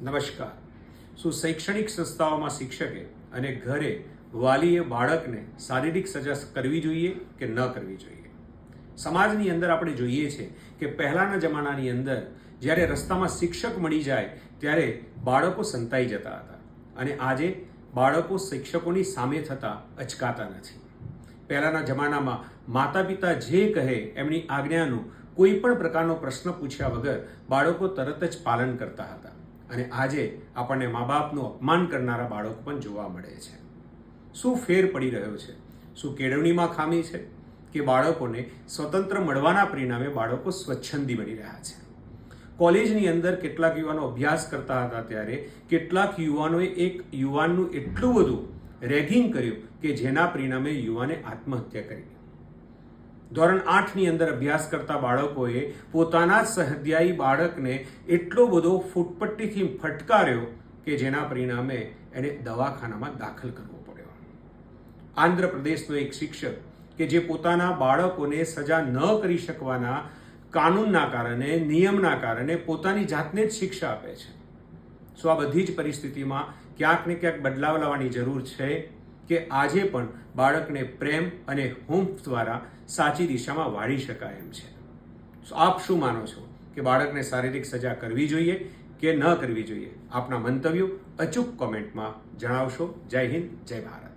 નમસ્કાર. શું શૈક્ષણિક સંસ્થાઓમાં શિક્ષકે અને ઘરે વાલીએ બાળકને શારીરિક સજા કરવી જોઈએ કે ન કરવી જોઈએ? સમાજની અંદર આપણે જોઈએ છે કે પહેલાંના જમાનાની અંદર જ્યારે રસ્તામાં શિક્ષક મળી જાય ત્યારે બાળકો સંતાઈ જતા હતા અને આજે બાળકો શિક્ષકોની સામે થતાં અચકાતા નથી. પહેલાંના જમાનામાં માતા પિતા જે કહે એમની આજ્ઞાનું કોઈ પણ પ્રકારનો પ્રશ્ન પૂછ્યા વગર બાળકો તરત જ પાલન કરતા હતા અને આજે આપણને મા બાપનું અપમાન કરનારા બાળકો પણ જોવા મળે છે. શું ફેર પડી રહ્યો છે? શું કેળવણીમાં ખામી છે કે બાળકોને સ્વતંત્ર મળવાના પરિણામે બાળકો સ્વચ્છંદી બની રહ્યા છે? કોલેજની અંદર કેટલાક યુવાનો અભ્યાસ કરતા હતા ત્યારે કેટલાક યુવાનોએ એક યુવાનનું એટલું બધું રેગિંગ કર્યું કે જેના પરિણામે યુવાને આત્મહત્યા કરી. ધોરણ 8ની અંદર અભ્યાસ કરતા બાળકોએ પોતાના જ સહધ્યાયી બાળકને એટલો બધો ફૂટપટ્ટીથી ફટકાર્યો કે જેના પરિણામે એને દવાખાનામાં દાખલ કરવો પડ્યો. આંધ્રપ્રદેશનો એક શિક્ષક કે જે પોતાના બાળકોને સજા ન કરી શકવાના કાનૂનના કારણે, નિયમના કારણે પોતાની જાતને જ શિક્ષા આપે છે. સો આ બધી જ પરિસ્થિતિમાં ક્યાંક ને ક્યાંક બદલાવ લાવવાની જરૂર છે કે આજે પણ બાળકને પ્રેમ અને હુંફ દ્વારા સાચી દિશામાં વાળી શકાય એમ છે. આપ શું માનો છો કે બાળકને શારીરિક સજા કરવી જોઈએ કે ન કરવી જોઈએ? આપના મંતવ્યો અચૂક કોમેન્ટમાં જણાવશો. જય હિન્દ, જય ભારત.